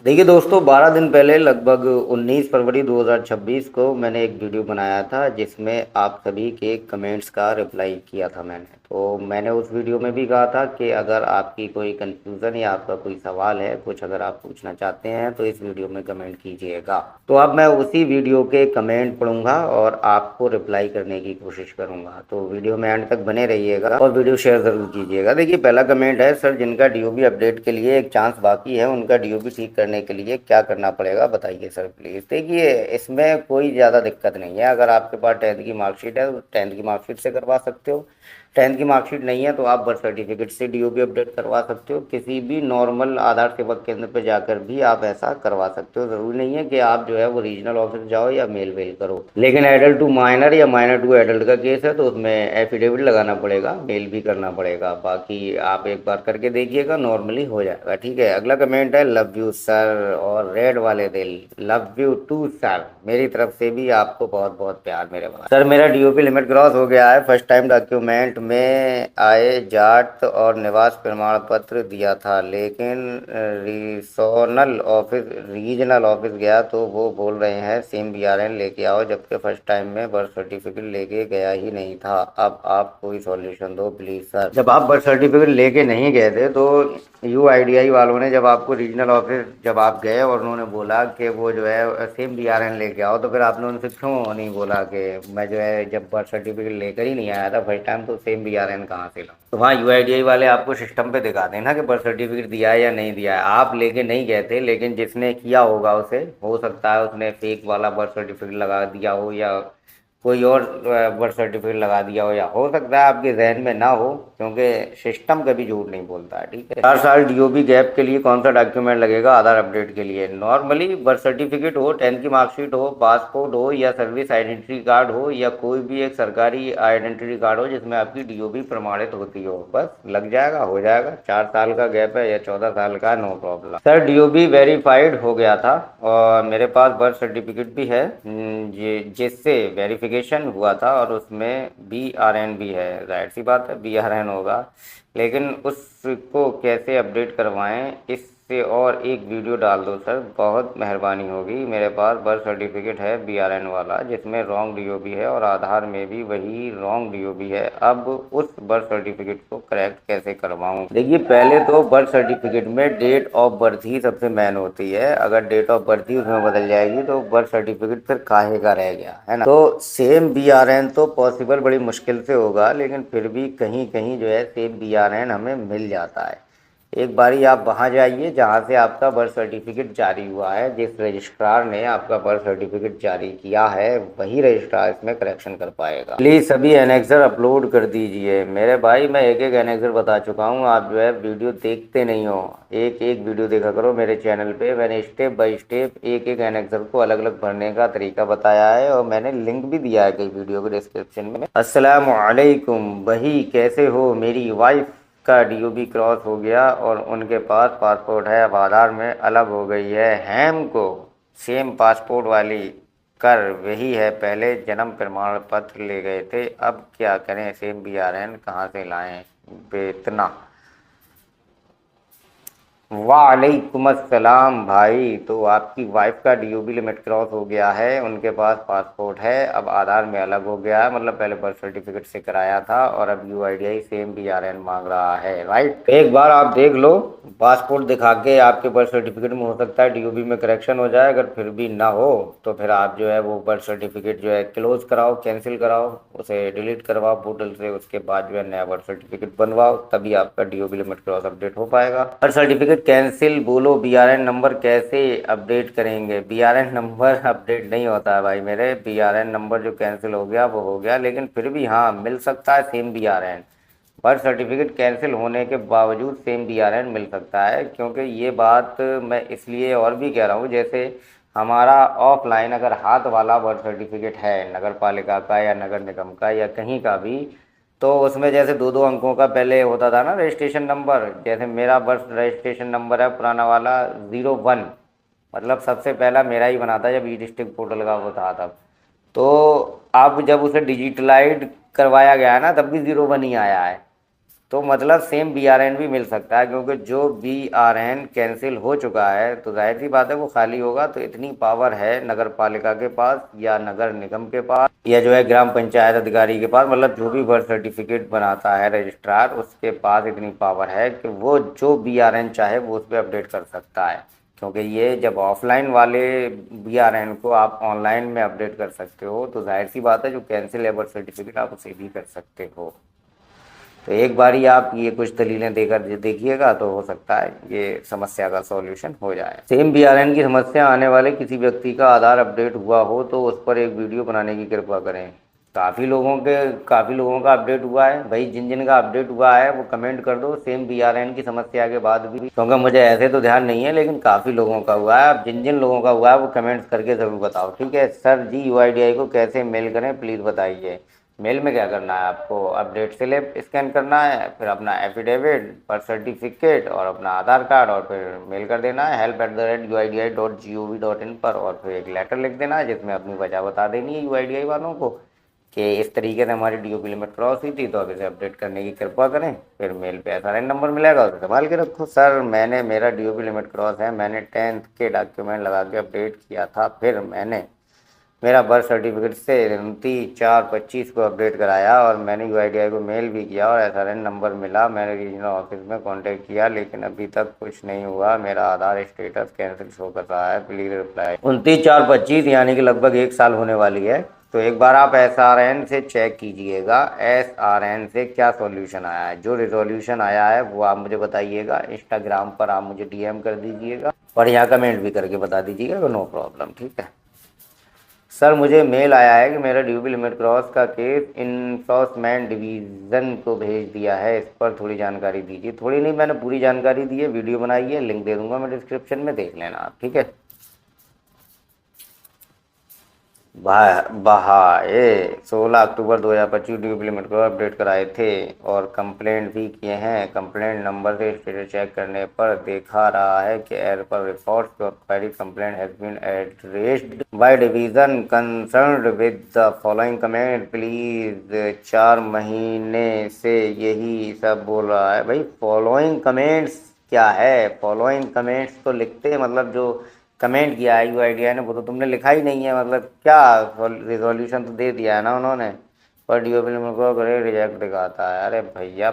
देखिए दोस्तों, 12 दिन पहले लगभग 19 फरवरी 2026 को मैंने एक वीडियो बनाया था जिसमें आप सभी के कमेंट्स का रिप्लाई किया था मैंने। तो मैंने उस वीडियो में भी कहा था कि अगर आपकी कोई कन्फ्यूज़न या आपका कोई सवाल है, कुछ अगर आप पूछना चाहते हैं तो इस वीडियो में कमेंट कीजिएगा। तो अब मैं उसी वीडियो के कमेंट पढ़ूंगा और आपको रिप्लाई करने की कोशिश करूंगा। तो वीडियो में एंड तक बने रहिएगा और वीडियो शेयर ज़रूर कीजिएगा। देखिए, पहला कमेंट है, सर जिनका डीओबी अपडेट के लिए एक चांस बाकी है उनका डीओबी ठीक करने के लिए क्या करना पड़ेगा, बताइए सर प्लीज़। देखिए, इसमें कोई ज़्यादा दिक्कत नहीं है। अगर आपके पास 10th की मार्कशीट है तो 10th की मार्कशीट से करवा सकते हो। 10th की मार्कशीट नहीं है तो आप बर्थ सर्टिफिकेट से डीओबी अपडेट करवा सकते हो। किसी भी नॉर्मल आधार सेवा केंद्र पर जाकर भी आप ऐसा करवा सकते हो। ज़रूरी नहीं है कि आप जो है वो रीजनल ऑफिस जाओ या मेल वेल करो। लेकिन एडल्ट टू माइनर या माइनर टू एडल्ट का केस है तो उसमें एफिडेविट लगाना पड़ेगा, मेल भी करना पड़ेगा। बाकी आप एक बार करके देखिएगा, नॉर्मली हो जाएगा। ठीक है, अगला कमेंट है, लव यू सर और रेड वाले दिल, लव यू टू सर। मेरी तरफ से भी आपको बहुत बहुत प्यार मेरे भाई। सर मेरा डीओपी लिमिट क्रॉस हो गया है। फर्स्ट टाइम डॉक्यूमेंट में आए जाट और निवास प्रमाण पत्र दिया था, लेकिन रीजनल ऑफिस गया तो वो बोल रहे हैं सेम बीआरएन लेके आओ, जबकि फर्स्ट टाइम में बर्थ सर्टिफिकेट लेके गया ही नहीं था। अब आप कोई सॉल्यूशन दो प्लीज सर। जब आप बर्थ सर्टिफिकेट लेके नहीं गए थे तो यूआईडीआई वालों ने जब आपको रीजनल ऑफिस जब आप गए और उन्होंने बोला कि वो जो है सेम बीआरएन लेके आओ, तो फिर आपने उनसे क्यों नहीं बोला कि मैं जो है जब बर्थ सर्टिफिकेट लेकर ही नहीं आया था फर्स्ट टाइम तो सेम बीआरएन कहाँ से लाऊं। तो वहाँ यूआईडीआई वाले आपको सिस्टम पे दिखा देना कि बर्थ सर्टिफिकेट दिया है या नहीं दिया है। आप लेके नहीं गए थे, लेकिन जिसने किया होगा उसे हो सकता है उसने फेक वाला बर्थ सर्टिफिकेट लगा दिया हो या कोई और बर्थ सर्टिफिकेट लगा दिया हो, या हो सकता है आपके जहन में ना हो, क्योंकि सिस्टम कभी झूठ नहीं बोलता है। ठीक है, 4 साल डीओबी गैप के लिए कौन सा डॉक्यूमेंट लगेगा आधार अपडेट के लिए? नॉर्मली बर्थ सर्टिफिकेट हो, 10th की मार्कशीट हो, पासपोर्ट हो या सर्विस आइडेंटिटी कार्ड हो या कोई भी एक सरकारी आइडेंटिटी कार्ड हो जिसमें आपकी डीओबी प्रमाणित होती हो, बस लग जाएगा, हो जाएगा। 4 साल का गैप है या 14 साल का, no problem. Sir DOB verified हो गया था और मेरे पास बर्थ सर्टिफिकेट भी है जिससे वेरिफिकेशन हुआ था और उसमें बीआरएन भी है। जाहिर सी बात है बीआरएन होगा, लेकिन उसको कैसे अपडेट करवाएं इससे और एक वीडियो डाल दो सर, बहुत मेहरबानी होगी। मेरे पास बर्थ सर्टिफिकेट है बीआरएन वाला जिसमें रॉन्ग डीओबी है और आधार में भी वही रॉन्ग डीओबी है। अब उस बर्थ सर्टिफिकेट को करेक्ट कैसे करवाऊं? देखिए, पहले तो बर्थ सर्टिफिकेट में डेट ऑफ बर्थ ही सबसे मेन होती है। अगर डेट ऑफ बर्थ ही उसमें बदल जाएगी तो बर्थ सर्टिफिकेट फिर काहे का रह गया, है ना। तो सेम बीआरएन तो पॉसिबल बड़ी मुश्किल से होगा, लेकिन फिर भी कहीं कहीं जो है सेम बीआरएन हमें मिल जाता है। एक बारी आप वहाँ जाइए जहाँ से आपका बर्थ सर्टिफिकेट जारी हुआ है, जिस रजिस्ट्रार ने आपका बर्थ सर्टिफिकेट जारी किया है वही रजिस्ट्रार इसमें करेक्शन कर पाएगा। प्लीज़ सभी एनेक्सर अपलोड कर दीजिए। मेरे भाई मैं एक एक एनेक्सर बता चुका हूँ, आप जो है वीडियो देखते नहीं हो। एक एक वीडियो देखा करो मेरे चैनल पे, मैंने स्टेप बाय स्टेप एक एक एनेक्सर को अलग अलग भरने का तरीका बताया है और मैंने लिंक भी दिया है कई वीडियो के डिस्क्रिप्शन में। अस्सलाम वालेकुम, वही कैसे हो? मेरी वाइफ का डीओबी क्रॉस हो गया और उनके पास पासपोर्ट है, अब आधार में अलग हो गई है। हैम को सेम पासपोर्ट वाली कर वही है, पहले जन्म प्रमाण पत्र ले गए थे, अब क्या करें? सेम बीआरएन कहाँ से लाएं? बेतना। वालेकुम अस्सलाम भाई। तो आपकी वाइफ का डीओबी लिमिट क्रॉस हो गया है, उनके पास पासपोर्ट है, अब आधार में अलग हो गया है, मतलब पहले बर्थ सर्टिफिकेट से कराया था और अब यूआईडीआई सेम बीआरएन मांग रहा है, राइट। एक बार आप देख लो, पासपोर्ट दिखा के आपके बर्थ सर्टिफिकेट में हो सकता है डीओबी में करेक्शन हो जाए। अगर फिर भी ना हो तो फिर आप जो है वो बर्थ सर्टिफिकेट जो है क्लोज कराओ, कैंसिल कराओ, उसे डिलीट करवाओ पोर्टल से, उसके बाद जो है नया बर्थ सर्टिफिकेट बनवाओ, तभी आपका डीओबी लिमिट क्रॉस अपडेट हो पाएगा। बर्थ सर्टिफिकेट कैंसिल बोलो, बीआरएन नंबर कैसे अपडेट करेंगे? बीआरएन नंबर अपडेट नहीं होता है भाई मेरे। बीआरएन नंबर जो कैंसिल हो गया वो हो गया, लेकिन फिर भी हाँ मिल सकता है सेम बीआरएन। बर्थ सर्टिफिकेट कैंसिल होने के बावजूद सेम बीआरएन मिल सकता है, क्योंकि ये बात मैं इसलिए और भी कह रहा हूँ, जैसे हमारा ऑफलाइन अगर हाथ वाला बर्थ सर्टिफिकेट है नगर पालिका का या नगर निगम का या कहीं का भी, तो उसमें जैसे दो दो अंकों का पहले होता था ना रजिस्ट्रेशन नंबर। जैसे मेरा बर्थ रजिस्ट्रेशन नंबर है पुराना वाला 01, मतलब सबसे पहला मेरा ही बना था जब ई डिस्ट्रिक्ट पोर्टल का वो था तब। तो अब जब उसे डिजिटलाइज करवाया गया है ना, तब भी 01 ही आया है। तो मतलब सेम BRN भी मिल सकता है, क्योंकि जो BRN कैंसिल हो चुका है तो जाहिर सी बात है वो खाली होगा। तो इतनी पावर है नगर पालिका के पास या नगर निगम के पास या जो है ग्राम पंचायत अधिकारी के पास, मतलब जो भी बर्थ सर्टिफिकेट बनाता है रजिस्ट्रार, उसके पास इतनी पावर है कि वो जो BRN चाहे वो उस पर अपडेट कर सकता है। क्योंकि ये जब ऑफलाइन वाले BRN को आप ऑनलाइन में अपडेट कर सकते हो, तो जाहिर सी बात है जो कैंसिल है बर्थ सर्टिफिकेट आप उसे भी कर सकते हो। तो एक बारी आप ये कुछ दलीलें देकर देखिएगा तो हो सकता है ये समस्या का सॉल्यूशन हो जाए। सेम BRN की समस्या आने वाले किसी व्यक्ति का आधार अपडेट हुआ हो तो उस पर एक वीडियो बनाने की कृपा करें। काफ़ी लोगों का अपडेट हुआ है भाई। जिन जिन का अपडेट हुआ है वो कमेंट कर दो सेम BRN की समस्या के बाद भी, क्योंकि मुझे ऐसे तो ध्यान नहीं है लेकिन काफ़ी लोगों का हुआ है। अब जिन जिन लोगों का हुआ है वो कमेंट्स करके ज़रूर बताओ, ठीक है। सर जी UIDI को कैसे मेल करें प्लीज़ बताइए। मेल में क्या करना है आपको, अपडेट स्लिप स्कैन करना है, फिर अपना एफिडेविट, बर्थ सर्टिफिकेट और अपना आधार कार्ड, और फिर मेल कर देना है help@uidi.gov.in पर, और फिर एक लेटर लिख देना है जिसमें अपनी वजह बता देनी है UIDI वालों को कि इस तरीके से हमारी DOB लिमिट क्रॉस हुई थी तो अब इसे अपडेट करने की कृपा करें। फिर मेल पे SRN नंबर मिलेगा, उसे संभाल के रखो। सर मेरा DOB लिमिट क्रॉस है, मैंने 10th के डॉक्यूमेंट लगा के अपडेट किया था, फिर मैंने मेरा बर्थ सर्टिफिकेट से 29/4/25 को अपडेट कराया और मैंने UIDI को मेल भी किया और SRN नंबर मिला। मैंने रीजनल ऑफिस में कांटेक्ट किया लेकिन अभी तक कुछ नहीं हुआ। मेरा आधार स्टेटस कैंसिल शो कर रहा है, प्लीज़ रिप्लाई। 29/4/25 यानी कि लगभग 1 साल होने वाली है। तो एक बार आप SRN से चेक कीजिएगा SRN से क्या सॉल्यूशन आया है। जो रिजोल्यूशन आया है वो आप मुझे बताइएगा, इंस्टाग्राम पर आप मुझे DM कर दीजिएगा और यहाँ कमेंट भी करके बता दीजिएगा, नो प्रॉब्लम, ठीक है। सर मुझे मेल आया है कि मेरा DOB लिमिट क्रॉस का केस इन्फोर्समेंट डिवीज़न को भेज दिया है, इस पर थोड़ी जानकारी दीजिए। थोड़ी नहीं, मैंने पूरी जानकारी दी है, वीडियो बनाई है, लिंक दे दूंगा मैं डिस्क्रिप्शन में, देख लेना आप, ठीक है। बहाए 16 अक्टूबर 2025 DOB लिमिट को अपडेट कराए थे और कंप्लेंट भी किए हैं। कंप्लेंट नंबर से स्टेटस चेक करने पर देखा रहा है कि as per report your query complaint has been addressed by division concerned with the following comment please. 4 महीने से यही सब बोल रहा है भाई। फॉलोइंग कमेंट्स क्या है? फॉलोइंग कमेंट्स तो लिखते मतलब जो कमेंट किया है UIDI ने वो तो तुमने लिखा ही नहीं है, मतलब क्या रिजोल्यूशन तो दे दिया है ना उन्होंने, पर DOB लिमिट को करे रिजेक्ट दिखाता है। अरे भैया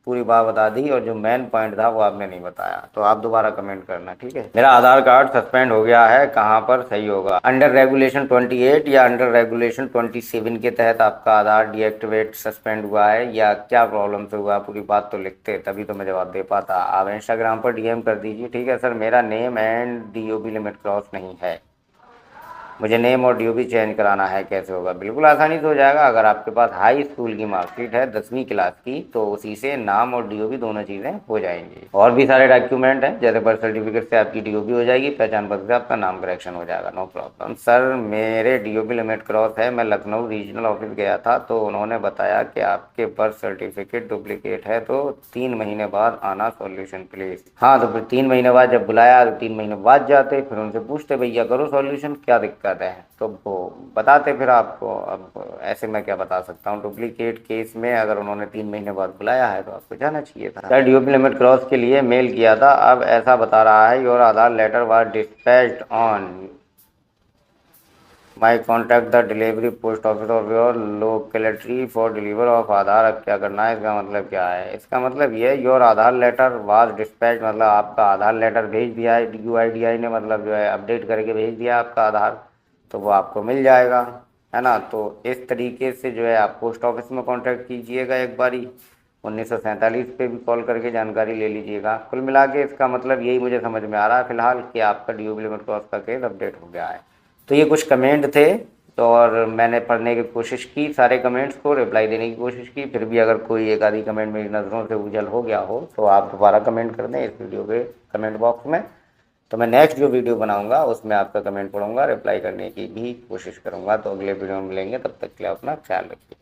पूरी बात बता दी और जो मेन पॉइंट था वो आपने नहीं बताया, तो आप दोबारा कमेंट करना, ठीक है। मेरा आधार कार्ड सस्पेंड हो गया है, कहाँ पर सही होगा? अंडर रेगुलेशन 28 या अंडर रेगुलेशन 27 के तहत आपका आधार डीएक्टिवेट सस्पेंड हुआ है या क्या प्रॉब्लम से हुआ? पूरी बात तो लिखते तभी तो मैं जवाब दे पाता। आप इंस्टाग्राम पर DM कर दीजिए, ठीक है। सर मेरा name and DOB limit cross नहीं है, मुझे नेम और DOB चेंज कराना है, कैसे होगा? बिल्कुल आसानी से हो जाएगा। अगर आपके पास हाई स्कूल की मार्कशीट है 10वीं क्लास की तो उसी से नाम और DOB दोनों चीज़ें हो जाएंगी। और भी सारे डॉक्यूमेंट हैं, जैसे बर्थ सर्टिफिकेट से आपकी DOB हो जाएगी, पहचान पत्र से आपका नाम करेक्शन हो जाएगा, नो प्रॉब्लम। सर मेरे DOB लिमिट क्रॉस है, मैं लखनऊ रीजनल ऑफिस गया था तो उन्होंने बताया कि आपके बर्थ सर्टिफिकेट डुप्लीकेट है तो 3 महीने बाद आना सॉल्यूशन प्लीज। हाँ तो फिर 3 महीने बाद जब बुलाया तो 3 महीने बाद जाते, फिर उनसे पूछते भैया करो सॉल्यूशन, क्या दिक्कत है, तो वो बताते फिर आपको। अब ऐसे मैं क्या बता सकता हूँ, डुप्लीकेट केस में अगर उन्होंने 3 महीने बाद बुलाया है तो आपको जाना चाहिए था। सर DOB लिमिट क्रॉस के लिए मेल किया था, अब ऐसा बता रहा है your Aadhaar letter was dispatched on my contact the delivery post office of your locality for deliver of Aadhaar. अब क्या करना है, इसका मतलब क्या है? इसका मतलब ये है your Aadhaar letter was dispatch, मतलब आपका आधार लेटर भेज दिया है UIDI ने, मतलब जो है अपडेट करके भेज दिया आपका आधार, तो वो आपको मिल जाएगा, है ना। तो इस तरीके से जो है आप पोस्ट ऑफिस में कॉन्टैक्ट कीजिएगा, एक बारी 1947 पे भी कॉल करके जानकारी ले लीजिएगा। कुल मिला के इसका मतलब यही मुझे समझ में आ रहा है फिलहाल कि आपका DOB लिमिट क्रॉस का केस अपडेट हो गया है। तो ये कुछ कमेंट थे तो और मैंने पढ़ने की कोशिश की, सारे कमेंट्स को रिप्लाई देने की कोशिश की, फिर भी अगर कोई एक आधी कमेंट मेरी नज़रों से उजल हो गया हो तो आप दोबारा कमेंट कर दें इस वीडियो के कमेंट बॉक्स में। तो मैं नेक्स्ट जो वीडियो बनाऊंगा उसमें आपका कमेंट पढ़ूंगा, रिप्लाई करने की भी कोशिश करूंगा। तो अगले वीडियो में मिलेंगे, तब तक के लिए अपना ख्याल रखिए।